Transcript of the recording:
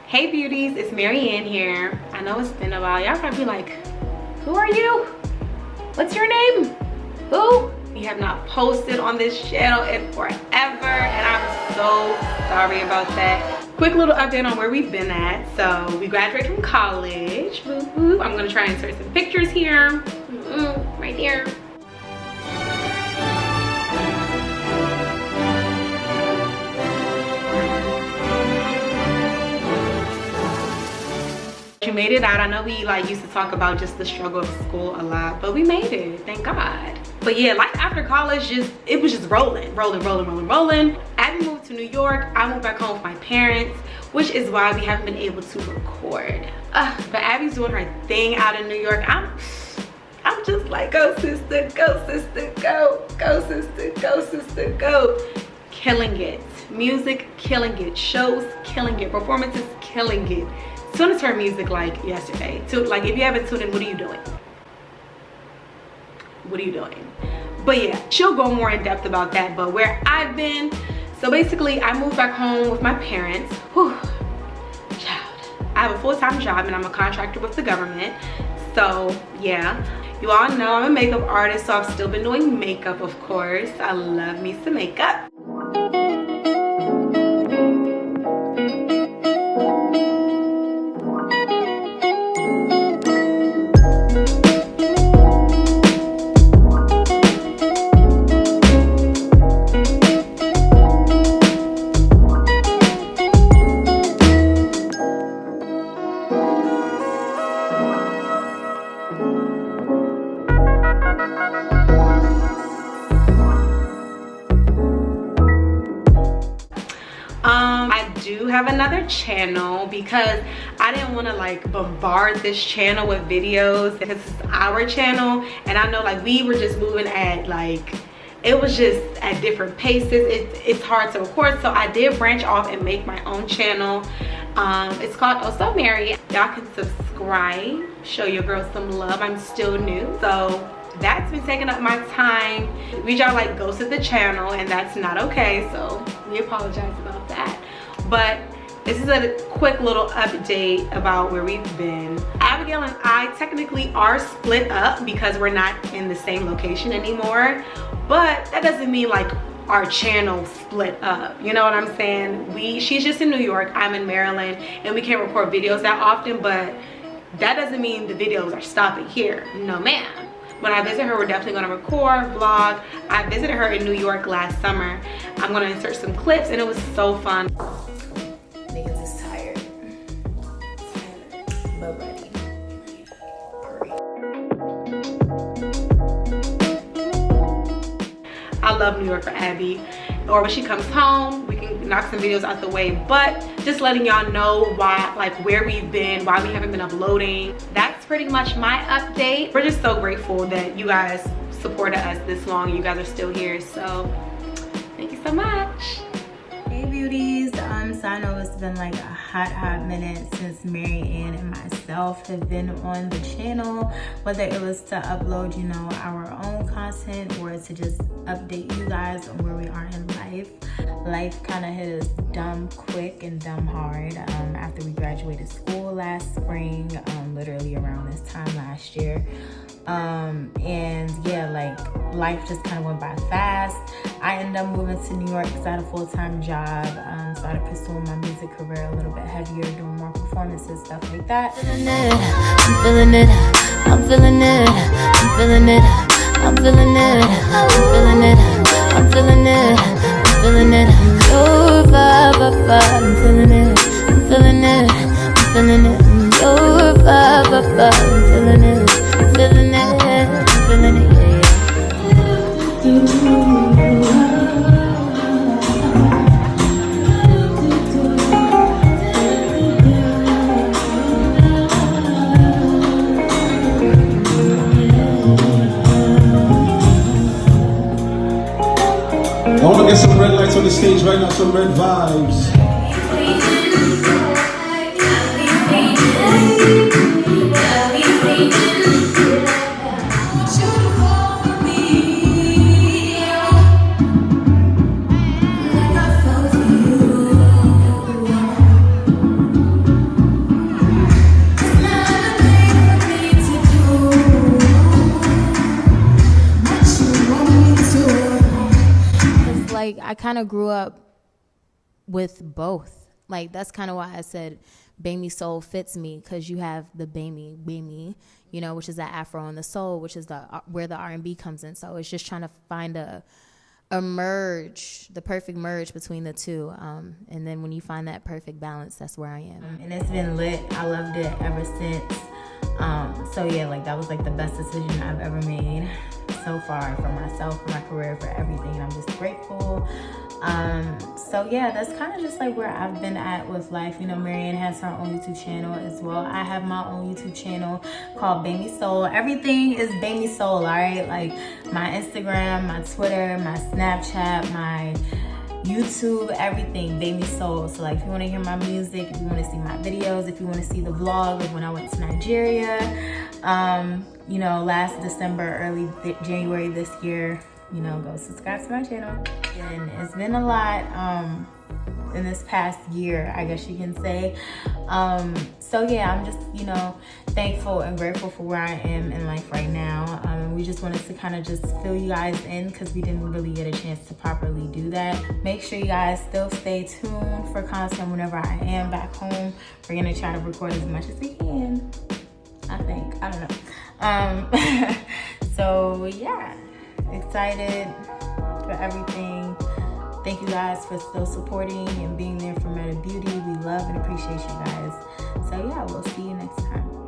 Hey beauties, it's Marianne here. I know it's been a while. Y'all probably be like, who are you? What's your name? Who? We have not posted on this channel in forever, and I'm so sorry about that. Quick little update on where we've been at. So we graduated from college. Woo-hoo. I'm gonna try and insert some pictures here. Right here. You made it out. I know we used to talk about just the struggle of school a lot, but we made it, thank God. But yeah, life after college, it was just rolling. Abby moved to New York. I moved back home with my parents, which is why we haven't been able to record. But Abby's doing her thing out in New York. I'm just like, go sister, go sister, go, go sister, go sister, go. Killing it. Music, killing it. Shows, killing it. Performances, killing it. Tuned to her music like yesterday. Like, if you haven't tuned in, what are you doing? What are you doing? But yeah, she'll go more in depth about that. But where I've been, so basically I moved back home with my parents. Whew, child. I have a full-time job and I'm a contractor with the government. So yeah, you all know I'm a makeup artist, so I've still been doing makeup, of course. I love me some makeup. I do have another channel because I didn't want to like bombard this channel with videos because it's our channel, and I know like we were just moving at like, it was just at different paces. It's hard to record, so I did branch off and make my own channel. It's called Also Mary. Y'all can subscribe, show your girl some love. I'm still new, so that's been taking up my time. We y'all like ghosted the channel, and that's not okay, so we apologize about that. But this is a quick little update about where we've been. Abigail and I technically are split up because we're not in the same location anymore, but that doesn't mean like our channel split up, you know what I'm saying? She's just in New York, I'm in Maryland, and we can't record videos that often, but that doesn't mean the videos are stopping here. No ma'am. When I visit her, we're definitely gonna record, vlog. I visited her in New York last summer. I'm gonna insert some clips, and it was so fun. Niggas is tired, but ready. I love New York for Abby. Or when she comes home, we can knock some videos out the way. But just letting y'all know why, like where we've been, why we haven't been uploading. That's pretty much my update. We're just so grateful that you guys supported us this long. You guys are still here, so thank you so much. Hey beauties, so I know it's been like a hot minute since Marianne and myself have been on the channel, whether it was to upload, you know, our own content or to just update you guys on where we are in life. Life kind of hit us dumb quick and dumb hard after we graduated school last spring, literally around this time last year. And yeah, like life just kind of went by fast. I ended up moving to New York because I had a full-time job, started pursuing my music career a little bit heavier, doing more performances, stuff like that. I'm feeling it, I'm feeling it, I'm feeling it, I'm feeling it, I'm feeling it, I'm feeling it, I'm feeling it, your vibe, I'm feeling it, I'm feeling it, I'm feeling it, your vibe, I'm feeling it, I'm feeling it, I'm feeling it, yeah. I want to get some red lights on the stage right now, some red vibes. kind of grew up with both. Like, that's kind of why I said Bamie Soul fits me, because you have the Bamie, you know, which is that Afro, and the soul, which is the where the R&B comes in. So it's just trying to find a merge, the perfect merge between the two. And then when you find that perfect balance, that's where I am. And it's been lit. I loved it ever since. So yeah, like that was like the best decision I've ever made so far for myself, for my career, for everything. And I'm just grateful. So yeah, that's kind of just like where I've been at with life. You know, Marianne has her own YouTube channel as well. I have my own YouTube channel called Bamie Soul. Everything is Bamie Soul, all right? Like my Instagram, my Twitter, my Snapchat, my YouTube, everything, Bamie Soul. So like if you want to hear my music, if you want to see my videos, if you want to see the vlog of when I went to Nigeria, you know, last December, early January this year, you know, go subscribe to my channel. And it's been a lot in this past year, I guess you can say. So yeah, I'm just, you know, thankful and grateful for where I am in life right now. And we just wanted to kind of just fill you guys in, because we didn't really get a chance to properly do that. Make sure you guys still stay tuned for content whenever I am back home. We're gonna try to record as much as we can, I think. I don't know. So yeah, excited for everything. Thank you guys for still supporting and being there for Meta Beauty. We love and appreciate you guys. So yeah, we'll see you next time.